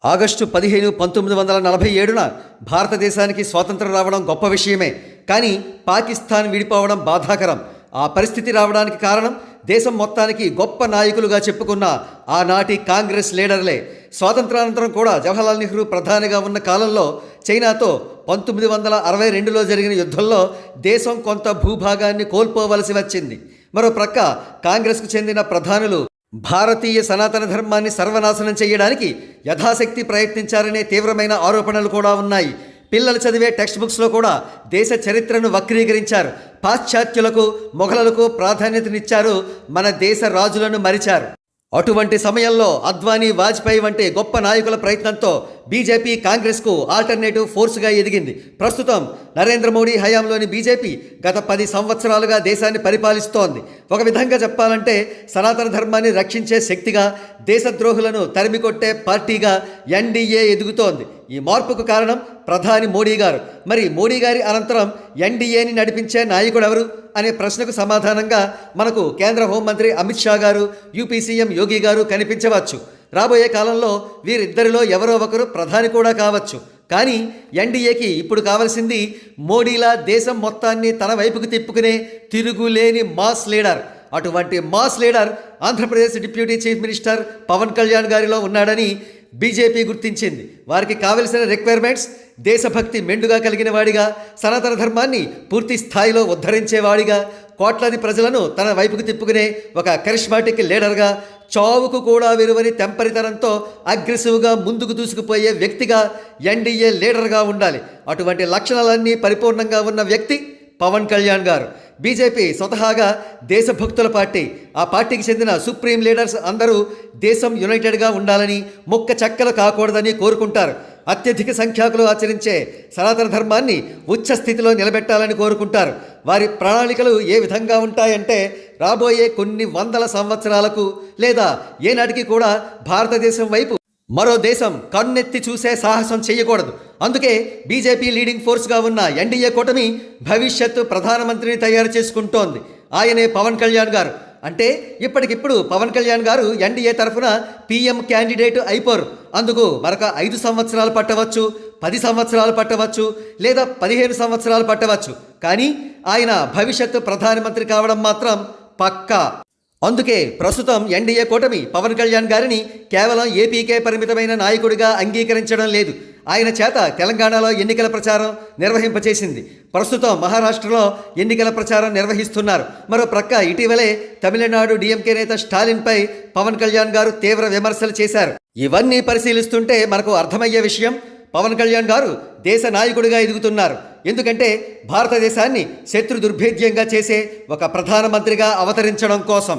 August 15, 1947న భారతదేశానికి స్వాతంత్రం రావడం గొప్ప విషయమే. కానీ పాకిస్తాన్ విడిపోవడం బాధాకరం. ఆ పరిస్థితి రావడానికి కారణం దేశం మొత్తానికి గొప్ప నాయకులుగా చెప్పుకున్న ఆనాటి కాంగ్రెస్ లీడర్లే. స్వాతంత్రానంతరం కూడా జవహర్లాల్ నెహ్రూ ప్రధానిగా ఉన్న కాలంలో చైనాతో 1962లో జరిగిన యుద్ధంలో దేశం కొంత భూభాగాన్ని కోల్పోవలసి వచ్చింది. మరో ప్రక్క కాంగ్రెస్కు చెందిన ప్రధానులు భారతీయ సనాతన ధర్మాన్ని సర్వనాశనం చేయడానికి యథాశక్తి ప్రయత్నించారనే తీవ్రమైన ఆరోపణలు కూడా ఉన్నాయి. పిల్లలు చదివే టెక్స్ట్ బుక్స్లో కూడా దేశ చరిత్రను వక్రీకరించారు. పాశ్చాత్యులకు, మొఘలులకు ప్రాధాన్యతనిచ్చారు. మన దేశ రాజులను మరిచారు. అటువంటి సమయంలో అద్వానీ, వాజ్పేయి వంటి గొప్ప నాయకుల ప్రయత్నంతో బీజేపీ కాంగ్రెస్కు ఆల్టర్నేటివ్ ఫోర్స్గా ఎదిగింది. ప్రస్తుతం నరేంద్ర మోడీ హయాంలోని బీజేపీ గత 10 సంవత్సరాలుగా దేశాన్ని పరిపాలిస్తోంది. ఒక విధంగా చెప్పాలంటే సనాతన ధర్మాన్ని రక్షించే శక్తిగా, దేశద్రోహులను తరిమికొట్టే పార్టీగా ఎన్డీఏ ఎదుగుతోంది. ఈ మార్పుకు కారణం ప్రధాని మోడీ గారు. మరి మోడీ గారి అనంతరం ఎన్డీఏని నడిపించే నాయకుడు ఎవరు అనే ప్రశ్నకు సమాధానంగా మనకు కేంద్ర హోంమంత్రి అమిత్ షా గారు, యూపీ సీఎం యోగి గారు కనిపించవచ్చు. రాబోయే కాలంలో వీరిద్దరిలో ఎవరో ఒకరు ప్రధాని కూడా కావచ్చు. కానీ ఎన్డీఏకి ఇప్పుడు కావాల్సింది మోడీలా దేశం మొత్తాన్ని తన వైపుకు తిప్పుకునే తిరుగులేని మాస్ లీడర్. అటువంటి mass leader Andhra Pradesh deputy chief minister Pawan Kalyan గారిలో ఉన్నాడని బీజేపీ గుర్తించింది. వారికి కావలసిన రిక్వైర్మెంట్స్ దేశభక్తి మెండుగా కలిగిన వాడిగా, సనాతన ధర్మాన్ని పూర్తి స్థాయిలో ఉద్ధరించేవాడిగా, కోట్లాది ప్రజలను తన వైపుకు తిప్పుకునే ఒక కరిష్మాటిక్ లీడర్గా, చావుకు కూడా విలువని తెంపరితనంతో అగ్రెసివ్గా ముందుకు దూసుకుపోయే వ్యక్తిగా ఎన్డీఏ లీడర్గా ఉండాలి. అటువంటి లక్షణాలన్నీ పరిపూర్ణంగా ఉన్న వ్యక్తి పవన్ కళ్యాణ్ గారు. బీజేపీ స్వతహాగా దేశభక్తుల పార్టీ. ఆ పార్టీకి చెందిన సుప్రీం లీడర్స్ అందరూ దేశం యునైటెడ్గా ఉండాలని, ముక్క చెక్కలు కాకూడదని కోరుకుంటారు. అత్యధిక సంఖ్యాకులు ఆచరించే సనాతన ధర్మాన్ని ఉచ్చ స్థితిలో నిలబెట్టాలని కోరుకుంటారు. వారి ప్రణాళికలు ఏ విధంగా ఉంటాయంటే రాబోయే కొన్ని వందల సంవత్సరాలకు లేదా ఏనాటికి కూడా భారతదేశం వైపు మరో దేశం కన్నెత్తి చూసే సాహసం చేయకూడదు. అందుకే బీజేపీ లీడింగ్ ఫోర్స్గా ఉన్న ఎన్డీఏ కూటమి భవిష్యత్తు ప్రధానమంత్రిని తయారు చేసుకుంటోంది. ఆయనే పవన్ కళ్యాణ్ గారు. అంటే ఇప్పటికిప్పుడు పవన్ కళ్యాణ్ గారు ఎన్డీఏ తరఫున పీఎం క్యాండిడేట్ అయిపోరు. అందుకు మరొక 5 సంవత్సరాలు పట్టవచ్చు, 10 సంవత్సరాలు పట్టవచ్చు, లేదా 15 సంవత్సరాలు పట్టవచ్చు. కానీ ఆయన భవిష్యత్తు ప్రధానమంత్రి కావడం మాత్రం పక్కా. అందుకే ప్రస్తుతం ఎన్డీఏ కూటమి పవన్ కళ్యాణ్ గారిని కేవలం ఏపీకే పరిమితమైన నాయకుడిగా అంగీకరించడం లేదు. ఆయన చేత తెలంగాణలో ఎన్నికల ప్రచారం నిర్వహింపచేసింది. ప్రస్తుతం మహారాష్ట్రలో ఎన్నికల ప్రచారం నిర్వహిస్తున్నారు. మరో ప్రక్క ఇటీవలే తమిళనాడు డీఎంకే నేత స్టాలిన్పై పవన్ కళ్యాణ్ గారు తీవ్ర విమర్శలు చేశారు. ఇవన్నీ పరిశీలిస్తుంటే మనకు అర్థమయ్యే విషయం, పవన్ కళ్యాణ్ గారు దేశ నాయకుడిగా ఎదుగుతున్నారు. ఎందుకంటే భారతదేశాన్ని శత్రు దుర్భేద్యంగా చేసే ఒక ప్రధానమంత్రిగా అవతరించడం కోసం.